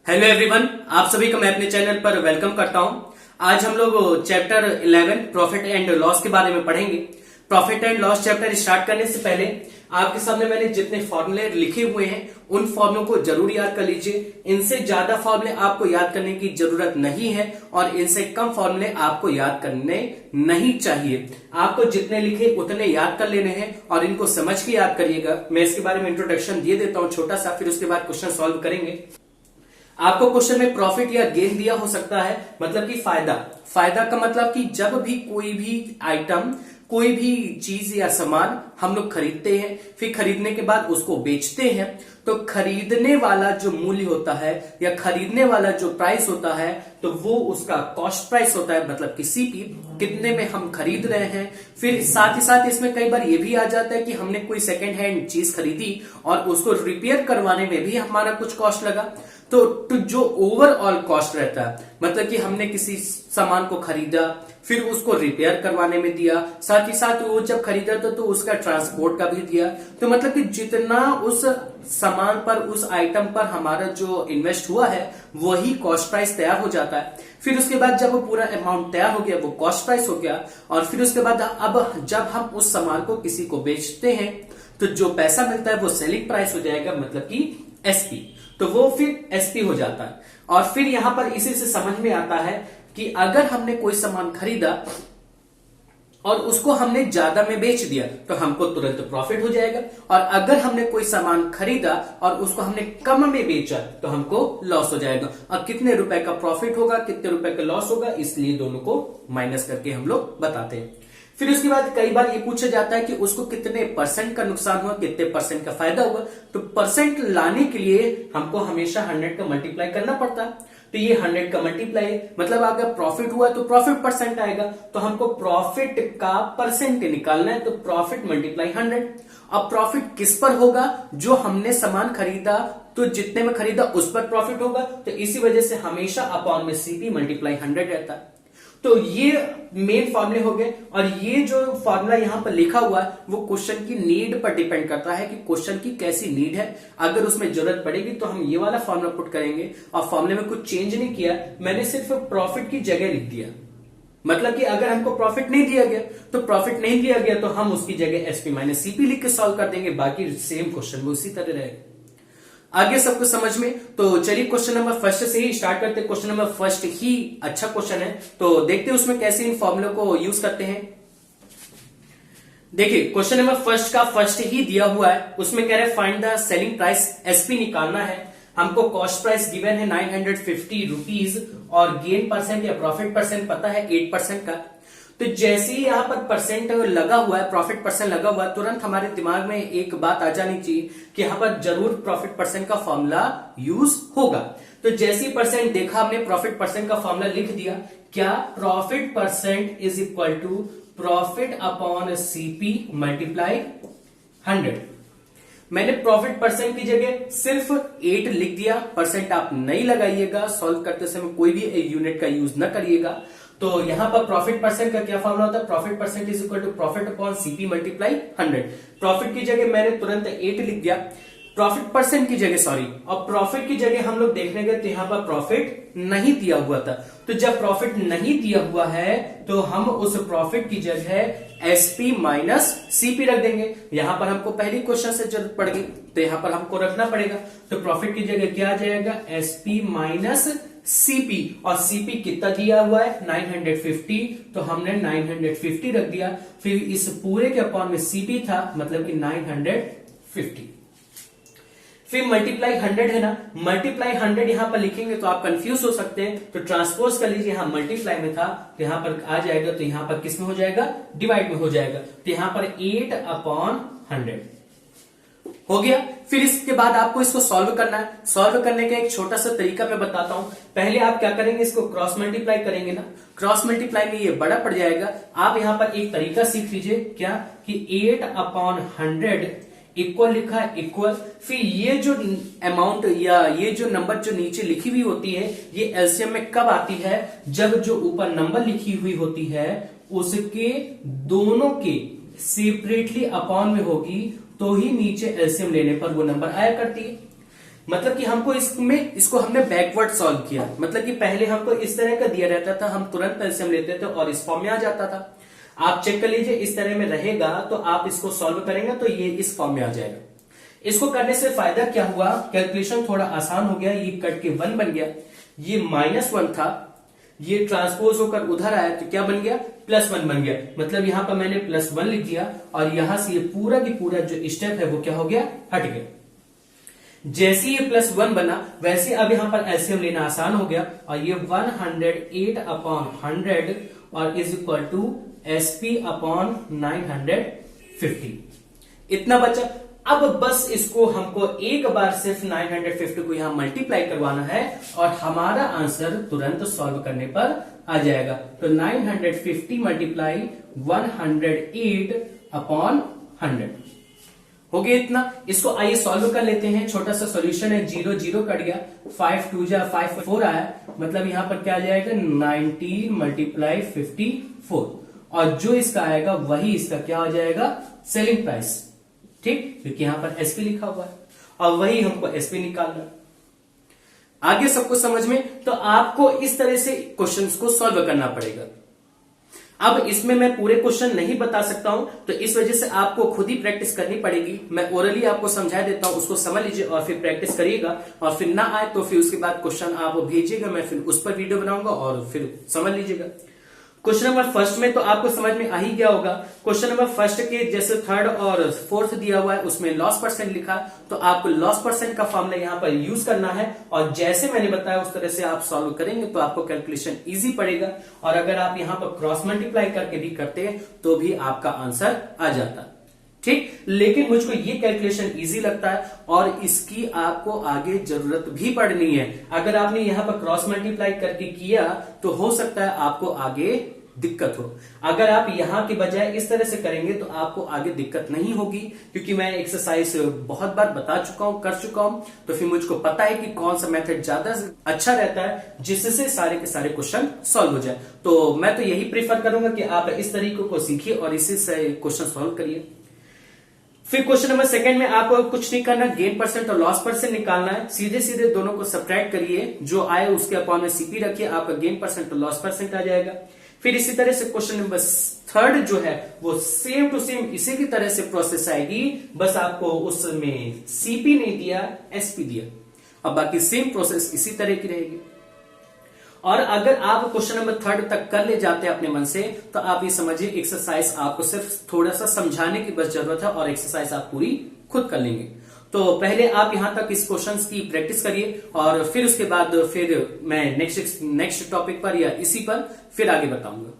Hello everyone, आप सभी को मैं अपने चैनल पर वेलकम करता हूं। आज हम लोग चैप्टर 11 प्रॉफिट एंड लॉस के बारे में पढ़ेंगे। Profit and loss chapter start करने से पहले आपके सामने मैंने जितने फॉर्मूले लिखे हुए हैं उन फॉर्मूलों को जरूर याद कर लीजिए। इनसे ज्यादा फॉर्मूले आपको याद करने की जरूरत नहीं है और इनसे कम फॉर्मूले आपको याद करने नहीं चाहिए। आपको जितने लिखे उतने याद कर लेने हैं और इनको समझ के याद करिएगा। मैं इसके बारे में इंट्रोडक्शन दे देता हूं छोटा सा, फिर उसके बाद क्वेश्चन सॉल्व करेंगे। आपको क्वेश्चन में प्रॉफिट या गेन दिया हो सकता है, मतलब कि फायदा का मतलब कि जब भी कोई भी आइटम, कोई भी चीज या सामान हम लोग खरीदते हैं, फिर खरीदने के बाद उसको बेचते हैं, तो खरीदने वाला जो मूल्य होता है या खरीदने वाला जो प्राइस होता है तो वो उसका कॉस्ट प्राइस होता है, मतलब कि सीपी, कितने में हम खरीद रहे हैं। फिर साथ ही साथ इसमें कई बार ये भी आ जाता है कि हमने कोई सेकेंड हैंड चीज खरीदी और उसको रिपेयर करवाने में भी हमारा कुछ कॉस्ट लगा, तो जो ओवरऑल कॉस्ट रहता है, मतलब कि हमने किसी सामान को खरीदा, फिर उसको रिपेयर करवाने में दिया, साथ ही साथ वो जब खरीदा तो उसका ट्रांसपोर्ट का भी दिया, तो मतलब कि जितना उस सामान पर, उस आइटम पर हमारा जो इन्वेस्ट हुआ है वही कॉस्ट प्राइस तैयार हो जाता है। फिर उसके बाद जब वो पूरा अमाउंट तैयार हो गया वो कॉस्ट प्राइस हो गया, और फिर उसके बाद अब जब हम उस सामान को किसी को बेचते हैं तो जो पैसा मिलता है वो सेलिंग प्राइस हो जाएगा, मतलब कि एसपी, तो वो फिर एसपी हो जाता है। और फिर यहां पर इसी से समझ में आता है कि अगर हमने कोई सामान खरीदा और उसको हमने ज्यादा में बेच दिया तो हमको तुरंत प्रॉफिट हो जाएगा, और अगर हमने कोई सामान खरीदा और उसको हमने कम में बेचा तो हमको लॉस हो जाएगा। और कितने रुपए का प्रॉफिट होगा, कितने रुपए का लॉस होगा, इसलिए दोनों को माइनस करके हम लोग बताते हैं। फिर उसके बाद कई बार ये पूछा जाता है कि उसको कितने परसेंट का नुकसान हुआ, कितने परसेंट का फायदा हुआ, तो परसेंट लाने के लिए हमको हमेशा 100 का मल्टीप्लाई करना पड़ता है। तो ये 100 का मल्टीप्लाई, मतलब अगर प्रॉफिट हुआ तो प्रॉफिट परसेंट आएगा, तो हमको प्रॉफिट का परसेंट निकालना है, तो प्रॉफिट मल्टीप्लाई 100। अब प्रॉफिट किस पर होगा, जो हमने सामान खरीदा तो जितने में खरीदा उस पर प्रॉफिट होगा, तो इसी वजह से हमेशा अपॉन में सीपी मल्टीप्लाई 100 रहता है। तो ये मेन फॉर्मूले हो गए, और ये जो फॉर्मूला यहां पर लिखा हुआ है वो क्वेश्चन की नीड पर डिपेंड करता है कि क्वेश्चन की कैसी नीड है। अगर उसमें जरूरत पड़ेगी तो हम ये वाला फॉर्मूला पुट करेंगे, और फॉर्मूले में कुछ चेंज नहीं किया, मैंने सिर्फ प्रॉफिट की जगह लिख दिया। मतलब कि अगर हमको प्रॉफिट नहीं दिया गया तो प्रॉफिट नहीं दिया गया तो हम उसकी जगह एसपी माइनस सीपी लिख के सॉल्व कर देंगे, बाकी सेम क्वेश्चन में उसी तरह रहेगा। आगे सबको समझ में, तो चलिए क्वेश्चन नंबर फर्स्ट से ही स्टार्ट करते हैं। क्वेश्चन नंबर फर्स्ट ही अच्छा क्वेश्चन है, तो देखते हैं उसमें कैसे इन फॉर्मूलों को यूज करते हैं। देखिए क्वेश्चन नंबर फर्स्ट का फर्स्ट ही दिया हुआ है, उसमें कह रहे हैं find the selling price, SP निकालना है हमको। कॉस्ट प्राइस गिवन है 950 रुपीज और गेन परसेंट या प्रॉफिट परसेंट पता है 8% का। तो जैसे ही यहां पर परसेंट लगा हुआ है, प्रॉफिट परसेंट लगा हुआ है, तुरंत हमारे दिमाग में एक बात आ जानी चाहिए कि यहां पर जरूर प्रॉफिट परसेंट का फॉर्मूला यूज होगा। तो जैसे ही परसेंट देखा हमने, प्रॉफिट परसेंट का फॉर्मूला लिख दिया। क्या? Profit percent is equal to profit upon CP multiply 100। मैंने प्रॉफिट परसेंट की जगह सिर्फ 8 लिख दिया, परसेंट आप नहीं लगाइएगा, सॉल्व करते समय कोई भी यूनिट का यूज न करिएगा। तो यहां पर प्रॉफिट परसेंट का क्या फॉर्मूला होता है? Profit percent is equal to profit upon CP multiply 100। Profit की जगह मैंने तुरंत 8 लिख दिया, प्रॉफिट परसेंट की जगह सॉरी, और प्रॉफिट की जगह हम लोग देखने गए तो यहां पर प्रॉफिट नहीं दिया हुआ था। तो जब प्रॉफिट नहीं दिया हुआ है तो हम उस प्रॉफिट की जगह एसपी माइनस सीपी रख देंगे। यहां पर हमको पहली क्वेश्चन से जरूरत पड़ गई तो यहां पर हमको रखना पड़ेगा। तो प्रॉफिट की जगह क्या आ जाएगा? एसपी माइनस सीपी, और सीपी कितना दिया हुआ है? 950, तो हमने 950 रख दिया। फिर इस पूरे के अपॉन में सीपी था, मतलब कि 950। फिर मल्टीप्लाई 100 है ना, मल्टीप्लाई 100 यहां पर लिखेंगे तो आप कंफ्यूज हो सकते हैं, तो ट्रांसपोज कर लीजिए। यहां मल्टीप्लाई में था तो यहां पर आ जाएगा, तो यहां पर किस में हो जाएगा? डिवाइड में हो जाएगा। तो यहां पर 8 अपॉन 100 हो गया। फिर इसके बाद आपको इसको सॉल्व करना है। सॉल्व करने का एक छोटा सा तरीका मैं बताता हूं। पहले आप क्या करेंगे, इसको क्रॉस मल्टीप्लाई करेंगे ना, क्रॉस मल्टीप्लाई में ये बड़ा पड़ जाएगा। आप यहां पर एक तरीका सीख लीजिए, क्या कि 8 अपॉन 100 इक्वल लिखा है इक्वल, फिर ये जो अमाउंट या ये जो नंबर जो नीचे लिखी हुई होती है ये एलसीएम में कब आती है? जब जो ऊपर नंबर लिखी हुई होती है उसके दोनों के सेपरेटली अपॉन में होगी, तो ही नीचे एलसीएम लेने पर वो नंबर आया करती है। मतलब कि हमको इसको हमने बैकवर्ड सॉल्व किया, मतलब कि पहले हमको इस तरह का दिया रहता था, हम तुरंत एलसीएम लेते थे और इस फॉर्म में आ जाता था। आप चेक कर लीजिए, इस तरह में रहेगा तो आप इसको सॉल्व करेंगे तो ये इस फॉर्म में आ जाएगा। इसको करने से फायदा क्या हुआ, कैलकुलेशन थोड़ा आसान हो गया। ये कट के 1 बन गया, ये -1 था, ये ट्रांसपोज होकर उधर आया तो क्या बन गया, +1 बन गया। मतलब यहां पर मैंने +1 लिख दिया और यहां से ये पूरा की पूरा जो स्टेप है वो क्या हो गया, हट गया। जैसे ये +1 बना वैसे अब यहां पर एलसीएम लेना आसान हो गया और ये 108/100 और इज इक्वल टू SP/950 इतना बचा। अब बस इसको हमको एक बार सिर्फ 950 को यहां मल्टीप्लाई करवाना है और हमारा आंसर तुरंत सॉल्व करने पर आ जाएगा। तो 950 मल्टीप्लाई 108/100 हो गया इतना। इसको आइए सॉल्व कर लेते हैं। छोटा सा सॉल्यूशन है, 0 0 कट गया, 5 2 जा 5 4 आया, मतलब यहां पर क्या आ जाएगा 90 मल्टीप्लाई 54 और जो इसका आएगा वही इसका क्या हो जाएगा, सेलिंग प्राइस। ठीक, क्योंकि यहां पर एसपी लिखा हुआ है और वही हमको एसपी निकालना है। आगे सबको समझ में, तो आपको इस तरह से क्वेश्चंस को सॉल्व करना पड़ेगा। अब इसमें मैं पूरे क्वेश्चन नहीं बता सकता हूं, तो इस वजह से आपको खुद ही प्रैक्टिस करनी पड़ेगी। मैं ओरली आपको समझा देता हूं, उसको समझ लीजिए और फिर प्रैक्टिस करिएगा और फिर ना आए तो फिर उसके बाद क्वेश्चन आप भेजिएगा, मैं फिर उस पर वीडियो बनाऊंगा और फिर समझ लीजिएगा। क्वेश्चन नंबर फर्स्ट में तो आपको समझ में आ ही गया होगा। क्वेश्चन नंबर फर्स्ट के जैसे थर्ड और फोर्थ दिया हुआ है उसमें लॉस परसेंट लिखा, तो आपको लॉस परसेंट का फॉर्मूला यहां पर यूज करना है और जैसे मैंने बताया उस तरह से आप सॉल्व करेंगे तो आपको कैलकुलेशन इजी पड़ेगा। और अगर आप यहां पर क्रॉस मल्टीप्लाई करके भी करते हैं तो भी आपका आंसर आ जाता। ठीक, लेकिन मुझको ये कैलकुलेशन इजी लगता है और इसकी आपको आगे जरूरत भी पड़नी है। अगर आपने यहां पर क्रॉस मल्टीप्लाई करके किया तो हो सकता है आपको आगे दिक्कत हो। अगर आप यहां के बजाय इस तरह से करेंगे तो आपको आगे दिक्कत नहीं होगी, क्योंकि मैं एक्सरसाइज बहुत बार बता चुका हूं, कर चुका हूं, तो फिर मुझको पता है कि कौन सा मेथड ज्यादा अच्छा रहता है जिससे सारे के सारे क्वेश्चन सॉल्व हो जाए। तो मैं तो यही प्रीफर करूंगा कि आप इस तरीके को सीखिए और इसी से क्वेश्चन सॉल्व करिए। फिर क्वेश्चन नंबर सेकंड में आपको कुछ नहीं करना, गेन परसेंट और लॉस परसेंट निकालना है। सीधे सीधे दोनों को सब्ट्रैक्ट करिए, जो आए उसके अपॉन में सीपी रखिए, आपका गेन परसेंट और लॉस परसेंट आ जाएगा। फिर इसी तरह से क्वेश्चन नंबर थर्ड जो है वो सेम टू सेम इसी की तरह से प्रोसेस आएगी, बस आपको उसमें सीपी नहीं दिया, एसपी दिया, अब बाकी सेम प्रोसेस इसी तरह की रहेगी। और अगर आप क्वेश्चन नंबर थर्ड तक कर ले जाते हैं अपने मन से, तो आप ये समझिए एक्सरसाइज आपको सिर्फ थोड़ा सा समझाने की बस जरूरत है और एक्सरसाइज आप पूरी खुद कर लेंगे। तो पहले आप यहां तक इस क्वेश्चंस की प्रैक्टिस करिए और फिर उसके बाद फिर मैं नेक्स्ट टॉपिक पर या इसी पर फिर आगे बताऊंगा।